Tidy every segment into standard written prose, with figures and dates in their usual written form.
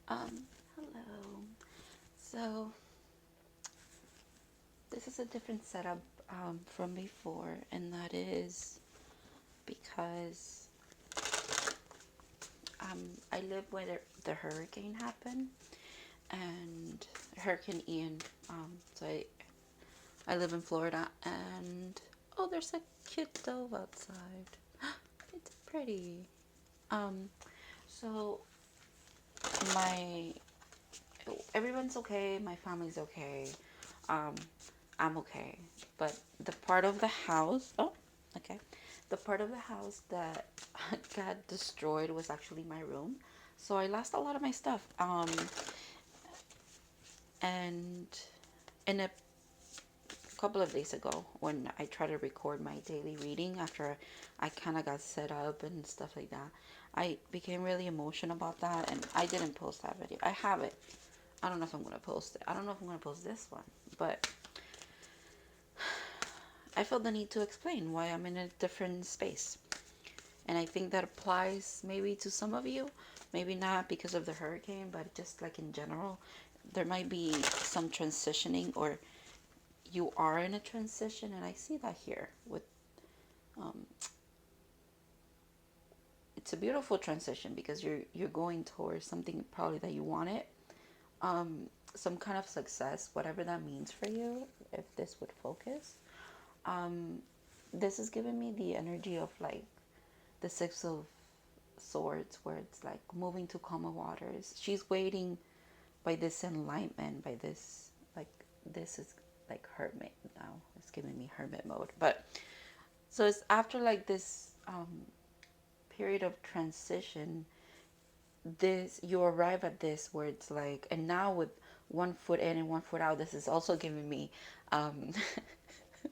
Hello. So, this is a different setup from before, and that is because I live where the hurricane happened, and Hurricane Ian. I live in Florida, and oh, there's a cute dove outside. It's pretty. Um, so my everyone's okay. My family's okay. Um, I'm okay. But the part of the house, oh, okay. The part of the house that got destroyed was actually my room. So I lost a lot of my stuff. And in a couple of days ago, when I tried to record my daily reading after I kind of got set up and stuff like that, I became really emotional about that, and I didn't post that video. I have it. I don't know if I'm gonna post it. I don't know if I'm gonna post this one, but I felt the need to explain why I'm in a different space. And I think that applies maybe to some of you, maybe not because of the hurricane, but just like in general, there might be some transitioning, or you are in a transition, and I see that here with um, it's a beautiful transition because you're going towards something probably that you wanted, some kind of success, whatever that means for you. If this would focus, um, this is giving me the energy of like the Six of Swords, where it's like moving to calmer waters. She's waiting by this enlightenment, by this, like, this is like hermit now. It's giving me hermit mode. But so it's after like this period of transition, this you arrive at this where it's like, and now with one foot in and one foot out, this is also giving me um,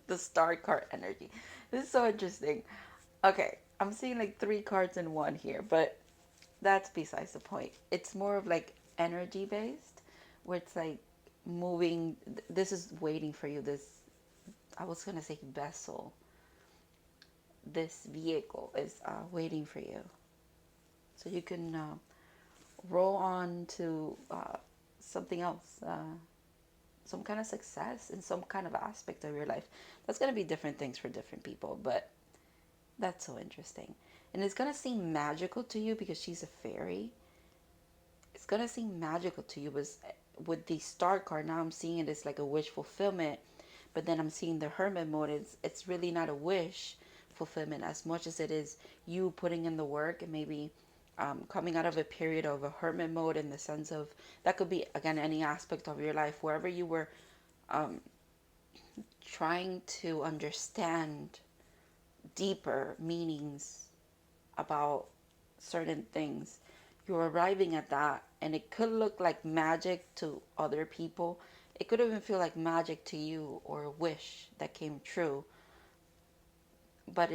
the star card energy. This is so interesting. Okay, I'm seeing like three cards in one here, but that's besides the point. It's more of like energy based, where it's like moving. This is waiting for you. This, I was gonna say vessel. This vehicle is waiting for you, so you can roll on to something else, some kind of success in some kind of aspect of your life. That's gonna be different things for different people, but that's so interesting. And it's gonna seem magical to you because she's a fairy. It's gonna seem magical to you, but with the star card, now I'm seeing it as like a wish fulfillment. But then I'm seeing the hermit mode. It's really not a wish fulfillment as much as it is you putting in the work, and maybe coming out of a period of a hermit mode, in the sense of that could be again any aspect of your life, wherever you were um, trying to understand deeper meanings about certain things. You're arriving at that, and it could look like magic to other people. It could even feel like magic to you, or a wish that came true. But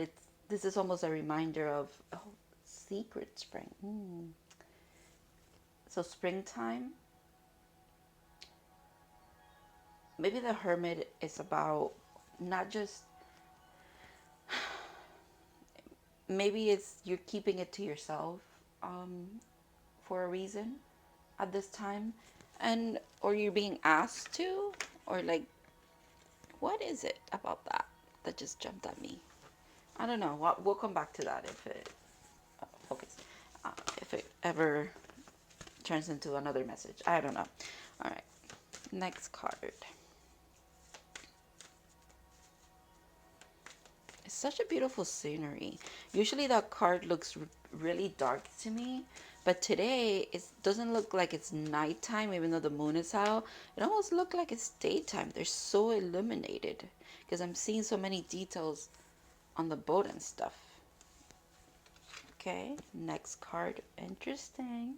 this is almost a reminder of, oh, secret spring. So springtime, maybe the hermit is about not just, maybe it's you're keeping it to yourself um, for a reason at this time, and or you're being asked to, or like, what is it about that that just jumped at me? I don't know. We'll come back to that if it focus, if it ever turns into another message. I don't know. All right, next card. It's such a beautiful scenery. Usually that card looks really dark to me, but today it doesn't look like it's nighttime, even though the moon is out. It almost looks like it's daytime. They're so illuminated because I'm seeing so many details on the boat and stuff. Okay, next card. Interesting.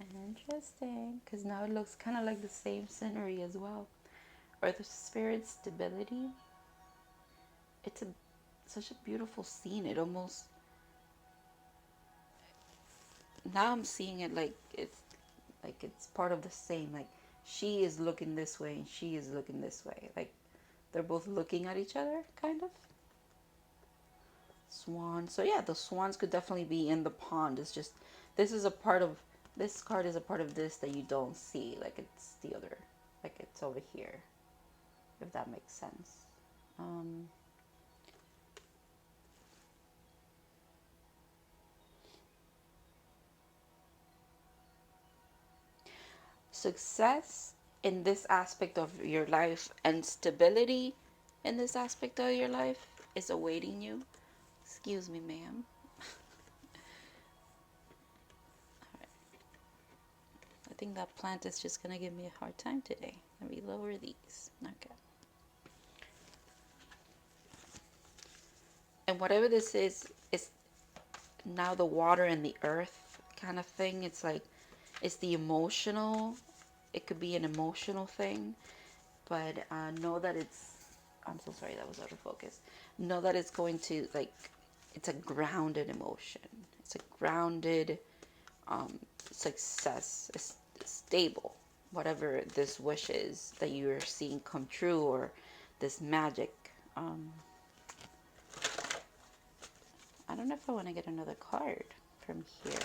Interesting, because now it looks kind of like the same scenery as well. Or the spirit stability. It's a such a beautiful scene. It almost, now I'm seeing it like it's part of the same. Like she is looking this way and she is looking this way. Like they're both looking at each other, kind of. Swan. So yeah, the swans could definitely be in the pond. It's just this is a part of This card is a part of this that you don't see, like it's the other, like it's over here, if that makes sense. Success in this aspect of your life and stability in this aspect of your life is awaiting you. Excuse me, ma'am. I think that plant is just gonna give me a hard time today. Let me lower these. Okay. And whatever this is now the water and the earth kind of thing. It's like, it's the emotional. It could be an emotional thing, but know that it's, I'm so sorry, that was out of focus. Know that it's going to, like, it's a grounded emotion. It's a grounded success. It's stable. Whatever this wish is that you're seeing come true, or this magic. I don't know if I want to get another card from here.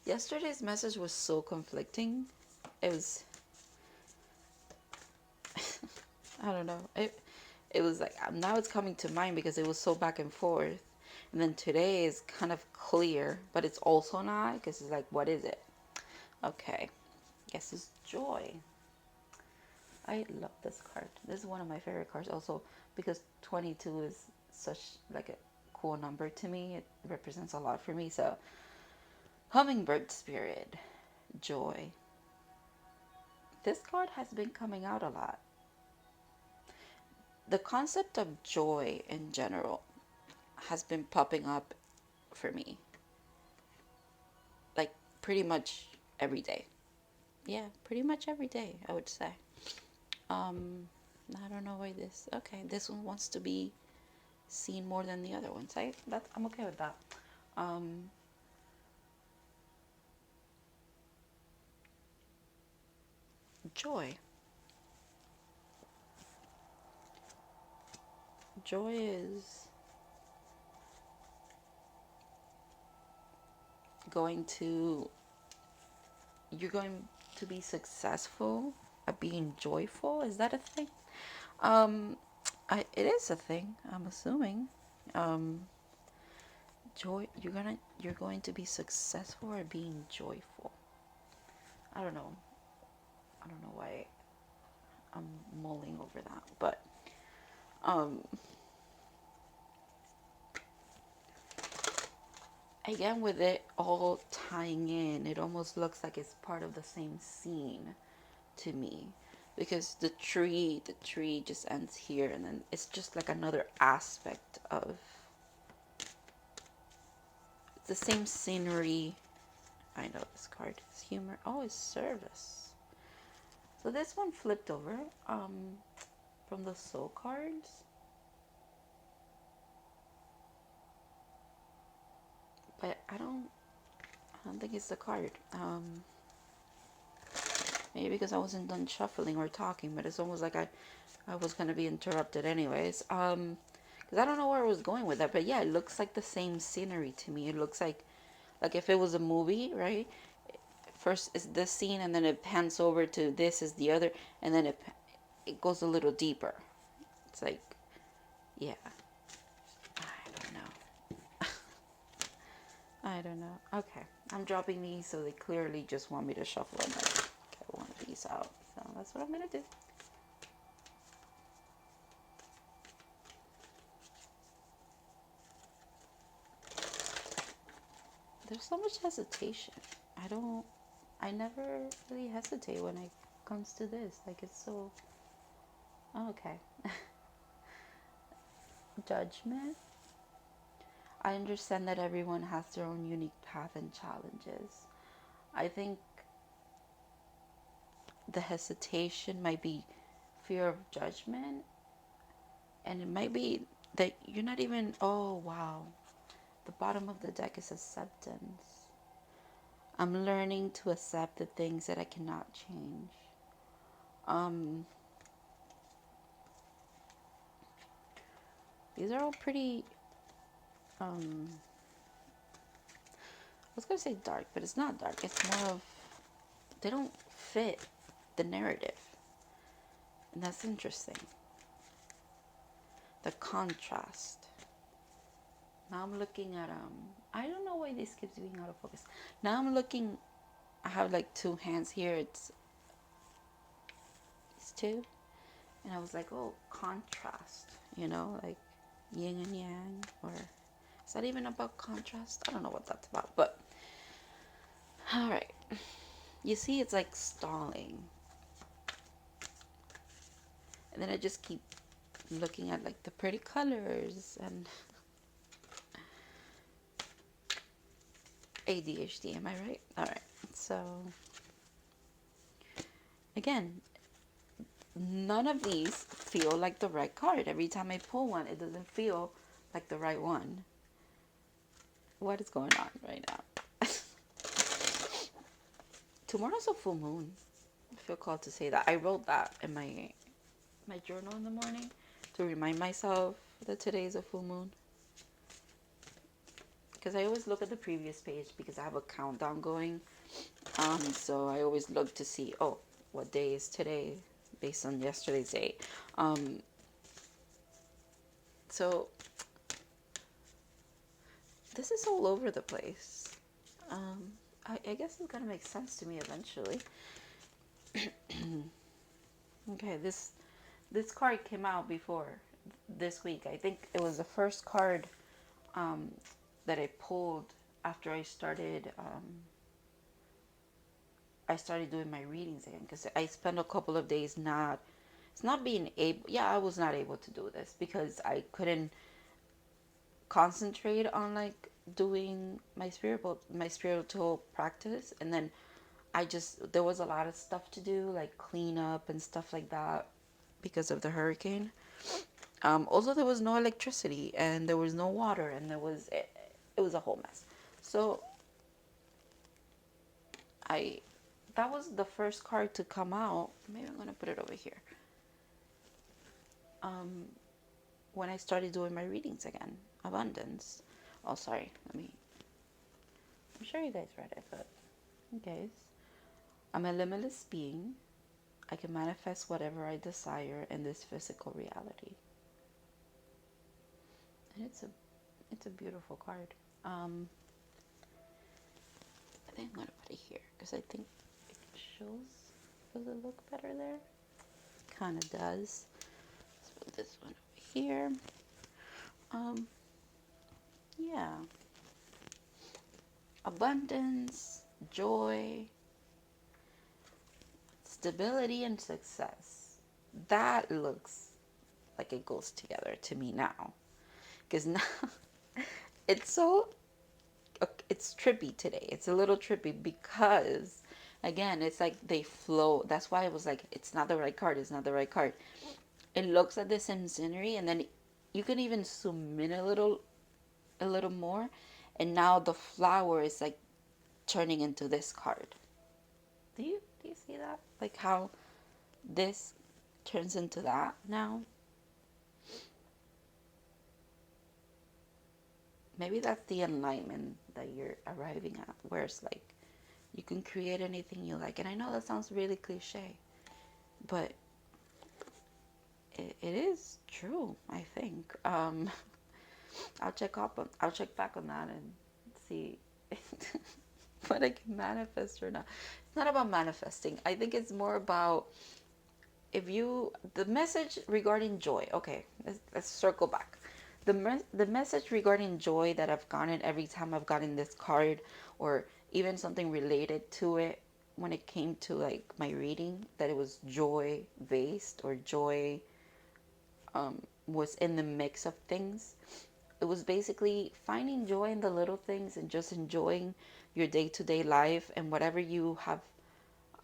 Yesterday's message was so conflicting. It was, I don't know. It was like, now it's coming to mind because it was so back and forth. And then today is kind of clear, but it's also not, because it's like, what is it? Okay. Guess it's joy. I love this card. This is one of my favorite cards also, because 22 is such like a cool number to me. It represents a lot for me. So, hummingbird spirit, joy. This card has been coming out a lot. The concept of joy in general has been popping up for me, like pretty much every day. Yeah, pretty much every day, I would say. I don't know why this. Okay, this one wants to be seen more than the other ones. I'm okay with that. Joy. Joy is going to, you're going to be successful at being joyful. Is that a thing? It is a thing, I'm assuming. Joy, you're going to be successful at being joyful. I don't know. I don't know why I'm mulling over that, but again, with it all tying in, it almost looks like it's part of the same scene to me, because the tree just ends here, and then it's just like another aspect of the same scenery. I know this card is humor. Oh, it's service. So this one flipped over from the soul cards, but I don't think it's the card. Maybe because I wasn't done shuffling or talking, but it's almost like I was gonna be interrupted anyways. Because I don't know where I was going with that, but yeah, it looks like the same scenery to me. It looks like if it was a movie, right? First is this scene, and then it pans over to this is the other, and then it goes a little deeper. It's like, yeah, I don't know. I don't know. Okay, I'm dropping these, so they clearly just want me to shuffle and like get one of these out. So that's what I'm gonna do. There's so much hesitation. I never really hesitate when it comes to this. Like, it's so, oh, okay. Judgment. I understand that everyone has their own unique path and challenges. I think the hesitation might be fear of judgment, and it might be that you're not even, oh, wow. The bottom of the deck is acceptance. I'm learning to accept the things that I cannot change. These are all pretty was going to say dark, but it's not dark. It's more of, they don't fit the narrative. And that's interesting. The contrast. Now I'm looking at, I don't know why this keeps being out of focus. Now I'm looking, I have like two hands here. It's two. And I was like, oh, contrast, like yin and yang, or is that even about contrast? I don't know what that's about, but all right. You see, it's like stalling. And then I just keep looking at like the pretty colors and ADHD, am I right? All right. So again, none of these feel like the right card. Every time I pull one, it doesn't feel like the right one. What is going on right now? Tomorrow's a full moon. I feel called to say that. I wrote that in my journal in the morning to remind myself that today is a full moon. Because I always look at the previous page because I have a countdown going. So I always look to see, oh, what day is today based on yesterday's day. So this is all over the place. I guess it's gonna make sense to me eventually. Okay, this card came out before this week. I think it was the first card that I pulled after I started doing my readings again, because I spent a couple of days not being able. Yeah, I was not able to do this because I couldn't concentrate on like doing my spiritual practice, and then there was a lot of stuff to do, like clean up and stuff like that because of the hurricane. Also, there was no electricity and there was no water, and it was a whole mess. So that was the first card to come out. Maybe I'm gonna put it over here. When I started doing my readings again, abundance. Oh, sorry. I'm sure you guys read it, but okay. I'm a limitless being. I can manifest whatever I desire in this physical reality. And it's a beautiful card. I think I'm gonna put it here because I think it shows. Does it look better there? Kind of does. Let's put this one over here. Yeah. Abundance, joy, stability, and success. That looks like it goes together to me now. Because now it's trippy today. It's a little trippy because, again, it's like they flow. That's why I was like, it's not the right card. It's not the right card. It looks like the same scenery, and then you can even zoom in a little more, and now the flower is like turning into this card. Do you see that? Like how this turns into that now? Maybe that's the enlightenment that you're arriving at, where it's like you can create anything you like. And I know that sounds really cliche, but it is true, I think. I'll check back on that and see what I can manifest or not. It's not about manifesting. I think it's more about the message regarding joy. Okay, let's circle back. The message regarding joy that I've gotten every time I've gotten this card, or even something related to it, when it came to like my reading, that it was joy based, or joy was in the mix of things. It was basically finding joy in the little things and just enjoying your day-to-day life, and whatever you have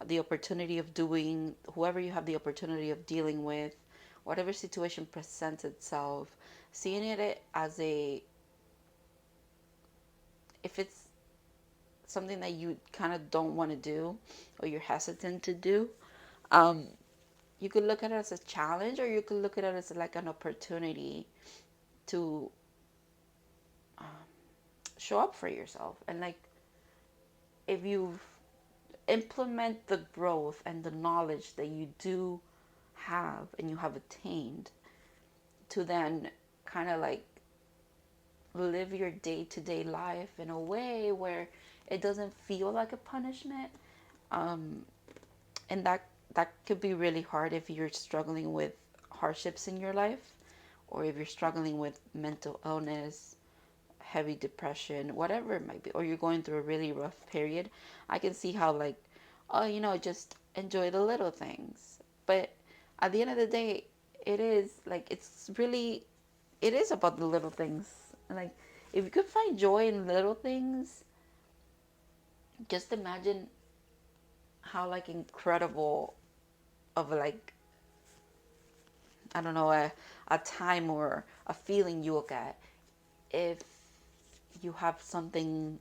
the opportunity of doing, whoever you have the opportunity of dealing with, whatever situation presents itself, seeing it as if it's something that you kind of don't want to do, or you're hesitant to do, you could look at it as a challenge, or you could look at it as like an opportunity to show up for yourself, and like if you implement the growth and the knowledge that you do have and you have attained, to then kind of like live your day-to-day life in a way where it doesn't feel like a punishment. um, and that could be really hard if you're struggling with hardships in your life, or if you're struggling with mental illness, heavy depression, whatever it might be, or you're going through a really rough period. I can see how, like, oh, just enjoy the little things. But at the end of the day, it is like, it is about the little things. Like, if you could find joy in little things, just imagine how, like, incredible of, like, I don't know, a time or a feeling you will get if you have something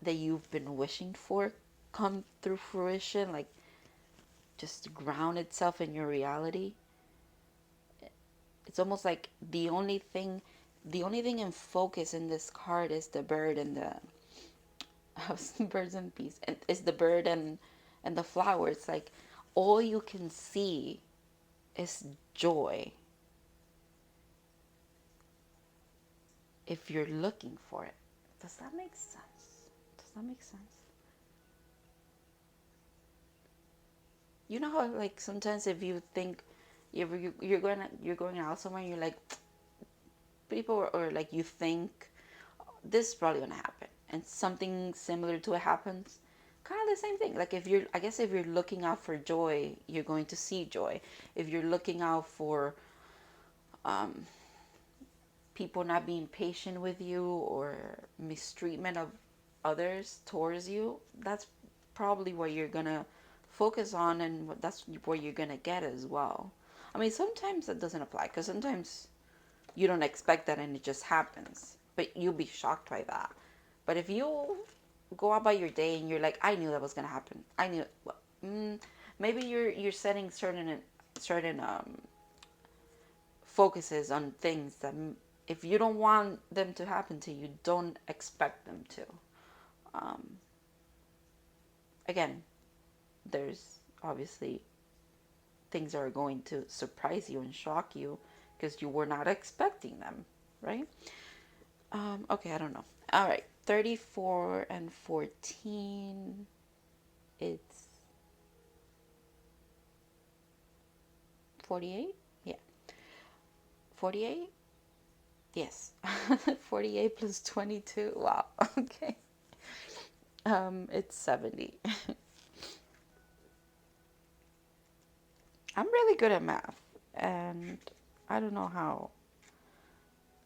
that you've been wishing for come through fruition, like just ground itself in your reality. It's almost like the only thing in focus in this card is the bird and the birds and bees, and it's the bird and the flower. It's like all you can see is joy if you're looking for it. Does that make sense? Does that make sense? You know how, like, sometimes if you think you're going out somewhere and you're like, people, or like, you think this is probably gonna happen, and something similar to it happens. Kind of the same thing. Like, I guess if you're looking out for joy, you're going to see joy. If you're looking out for um, people not being patient with you, or mistreatment of others towards you, that's probably what you're gonna focus on, and that's what you're gonna get as well. I mean, sometimes that doesn't apply, because sometimes you don't expect that and it just happens, but you'll be shocked by that. But if you go out by your day and you're like, I knew that was gonna happen, I knew, well, maybe you're setting certain focuses on things that, if you don't want them to happen to you, don't expect them to. um, Again, there's obviously things that are going to surprise you and shock you because you were not expecting them, right? Okay, I don't know. All right, 34 and 14. It's 48? Yeah. 48? Yes. 48 plus 22. Wow. Okay. It's 70. I'm really good at math, and I don't know how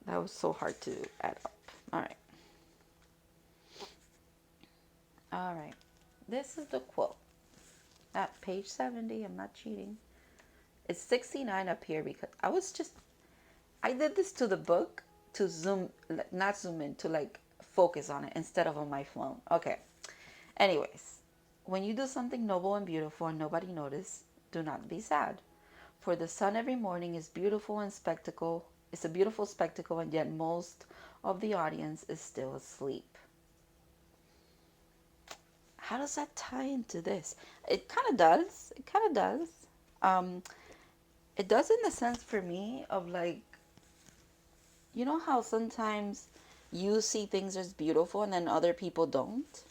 that was so hard to add up. All right. All right. This is the quote at page 70. I'm not cheating. It's 69 up here because I did this to the book to not zoom in, to like focus on it instead of on my phone. Okay. Anyways, when you do something noble and beautiful and nobody notices, do not be sad. For the sun every morning is beautiful and spectacle. It's a beautiful spectacle, and yet most of the audience is still asleep. How does that tie into this? It kind of does. It kind of does. Um, it does in the sense for me of, like, you know how sometimes you see things as beautiful and then other people don't,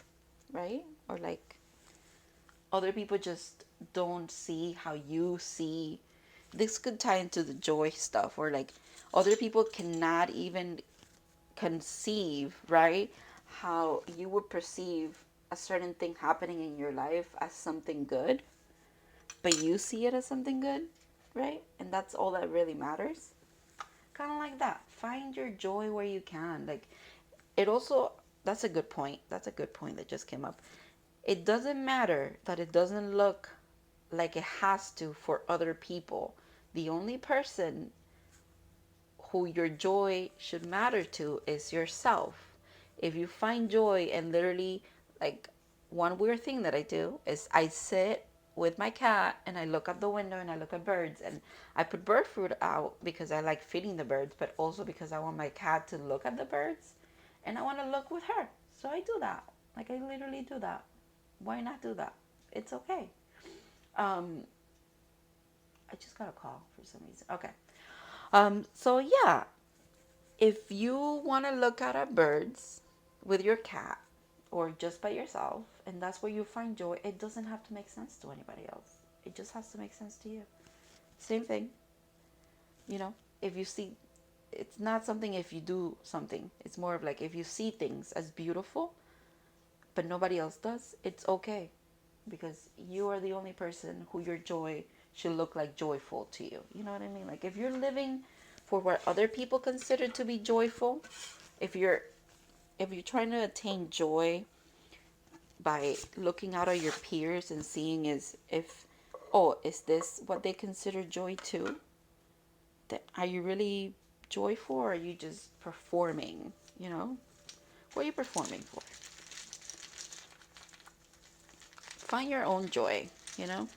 right? Or like other people just don't see how you see. This could tie into the joy stuff, or like other people cannot even conceive, right? How you would perceive a certain thing happening in your life as something good, but you see it as something good, right? And that's all that really matters. Kind of like that. Find your joy where you can. Like, it also, that's a good point. That's a good point that just came up. It doesn't matter that it doesn't look like it has to for other people. The only person who your joy should matter to is yourself. If you find joy, and literally, like, one weird thing that I do is I sit with my cat and I look out the window and I look at birds, and I put bird food out because I like feeding the birds, but also because I want my cat to look at the birds and I want to look with her. So I do that. Like, I literally do that. Why not do that? It's okay. Um, I just got a call for some reason. Okay. So yeah, if you want to look at birds with your cat or just by yourself, and that's where you find joy, it doesn't have to make sense to anybody else. It just has to make sense to you. Same thing, you know, if you see, it's not something if you do something, it's more of like if you see things as beautiful, but nobody else does, it's okay because you are the only person who your joy should look like joyful to you. You know what I mean? Like if you're living for what other people consider to be joyful, if you're if you're trying to attain joy by looking out at your peers and seeing is if, oh, is this what they consider joy too? That are you really joyful or are you just performing? You know, what are you performing for? Find your own joy. You know,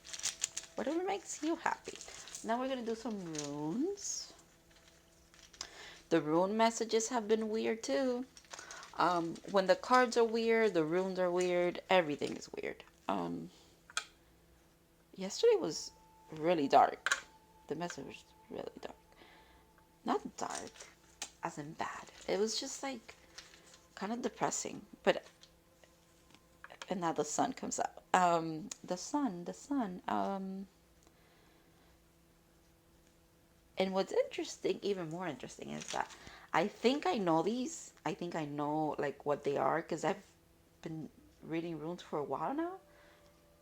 whatever makes you happy. Now we're gonna do some runes. The rune messages have been weird too. When the cards are weird, the runes are weird. Everything is weird. Yesterday was really dark. The message was really dark. Not dark, as in bad. It was just like kind of depressing. But and now the sun comes out. The sun. And what's interesting, even more interesting, is that I think I know these. I think I know like what they are because I've been reading runes for a while now,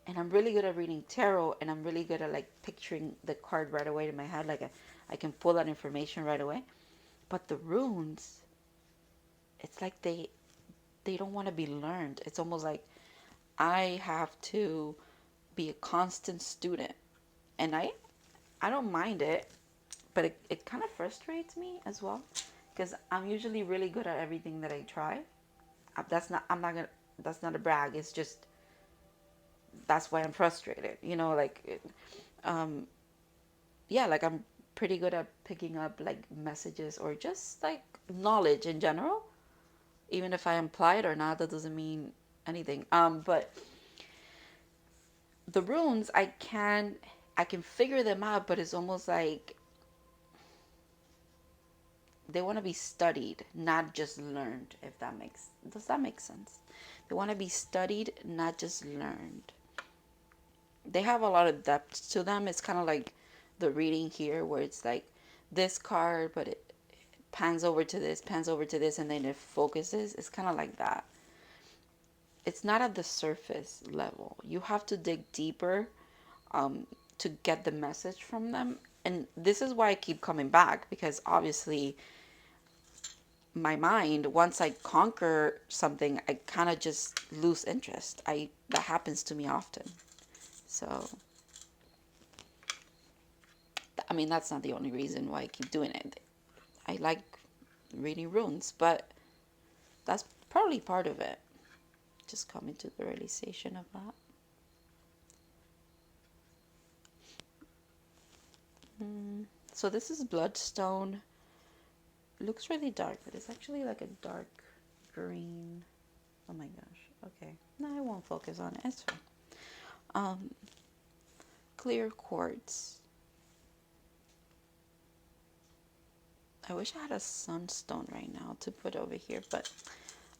and I'm really good at reading tarot, and I'm really good at like picturing the card right away in my head. Like I can pull that information right away. But the runes, it's like they don't want to be learned. It's almost like I have to be a constant student, and I don't mind it, but it kind of frustrates me as well because I'm usually really good at everything that I try. That's not I'm not gonna that's not a brag. It's just that's why I'm frustrated. You know, like um yeah, like I'm pretty good at picking up like messages or just like knowledge in general. Even if I imply it or not, that doesn't mean anything. But the runes, I can figure them out, but it's almost like they want to be studied, not just learned. If that makes does that make sense? They want to be studied, not just learned. They have a lot of depth to them. It's kind of like the reading here, where it's like this card, but it pans over to this, pans over to this, and then it focuses. It's kind of like that. It's not at the surface level. You have to dig deeper to get the message from them. And this is why I keep coming back because obviously my mind, once I conquer something, I kind of just lose interest. I that happens to me often. So I mean that's not the only reason why I keep doing it. I like reading runes, but that's probably part of it. Just coming to the realization of that. So this is bloodstone. It looks really dark, but it's actually like a dark green. Oh my gosh. Okay. No, I won't focus on it. It's fine. Um, clear quartz. I wish I had a sunstone right now to put over here, but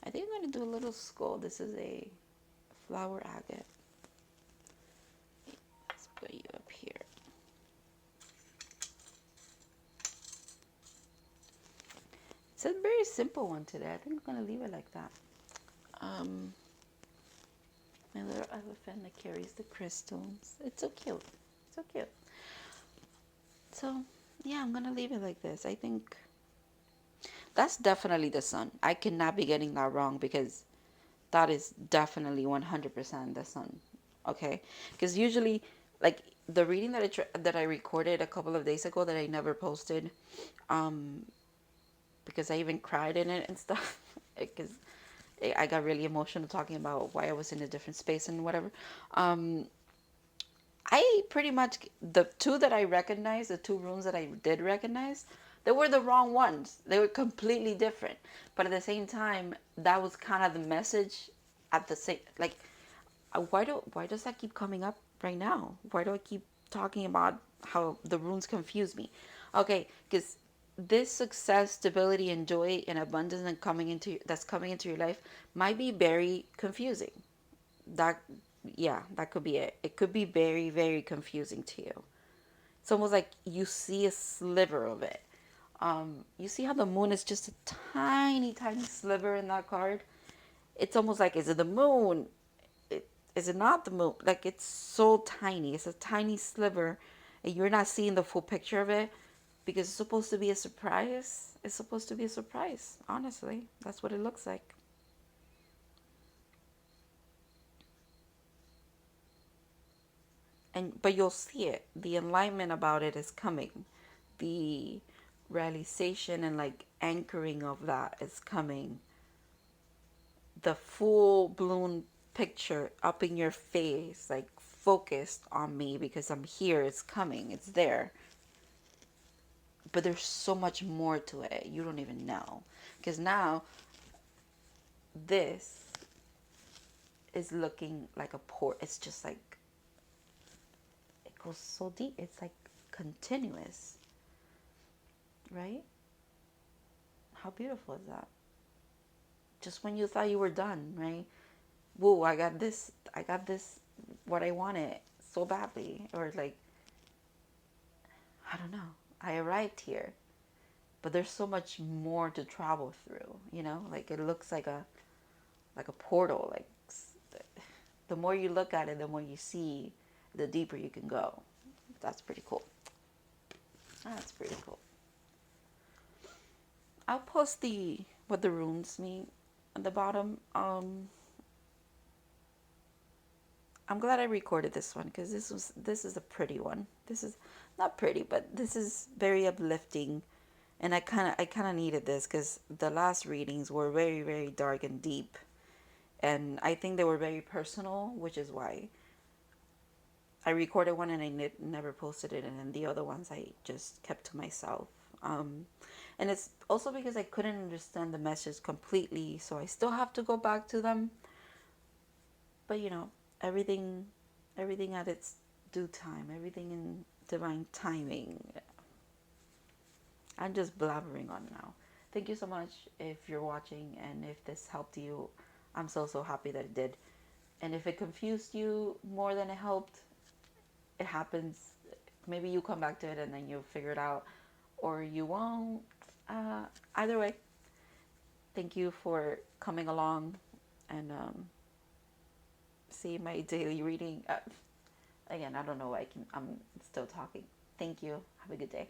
I think I'm going to do a little skull. This is a flower agate. Let's put you up here. It's a very simple one today. I think I'm going to leave it like that. My little elephant that carries the crystals. It's so cute. So cute. So, yeah, I'm going to leave it like this. I think that's definitely the sun. I cannot be getting that wrong because that is definitely 100% the sun. Okay? Because usually, like the reading that I recorded a couple of days ago that I never posted, because I even cried in it and stuff, because I got really emotional talking about why I was in a different space and whatever. I pretty much, the two that I recognized, the two rooms that I did recognize, they were the wrong ones. They were completely different. But at the same time, that was kind of the message at the same, like, why does that keep coming up right now? Why do I keep talking about how the runes confuse me? Okay, because this success, stability, and joy and abundance and coming into your life might be very confusing. That, yeah, that could be it. It could be very, very confusing to you. It's almost like you see a sliver of it. You see how the moon is just a tiny, tiny sliver in that card? It's almost like, is it the moon? Is it not the moon? Like, it's so tiny. It's a tiny sliver, and you're not seeing the full picture of it because it's supposed to be a surprise. It's supposed to be a surprise. Honestly, that's what it looks like. And but you'll see it. The enlightenment about it is coming. The realization and like anchoring of that is coming. The full blown picture up in your face, like focused on me because I'm here, it's coming, it's there. But there's so much more to it. You don't even know. Because now this is looking like a port. It's just like, it goes so deep. It's like continuous, right? How beautiful is that? Just when you thought you were done, right? Whoa, I got this, what I wanted so badly. Or like, I don't know. I arrived here. But there's so much more to travel through, you know? Like it looks like a portal. Like the more you look at it, the more you see, the deeper you can go. That's pretty cool. That's pretty cool. I'll post the what the runes mean at the bottom. I'm glad I recorded this one because this is a pretty one. This is not pretty, but this is very uplifting, and I kind of needed this because the last readings were very, very dark and deep, and I think they were very personal, which is why I recorded one and I never posted it, and then the other ones I just kept to myself. And it's also because I couldn't understand the message completely, so I still have to go back to them. But everything, everything at its due time, everything in divine timing. I'm just blabbering on now. Thank you so much if you're watching, and if this helped you, I'm so, so happy that it did. And if it confused you more than it helped, it happens. Maybe you come back to it and then you'll figure it out, or you won't. Either way, thank you for coming along and see my daily reading. Again, I don't know why I'm still talking. Thank you. Have a good day.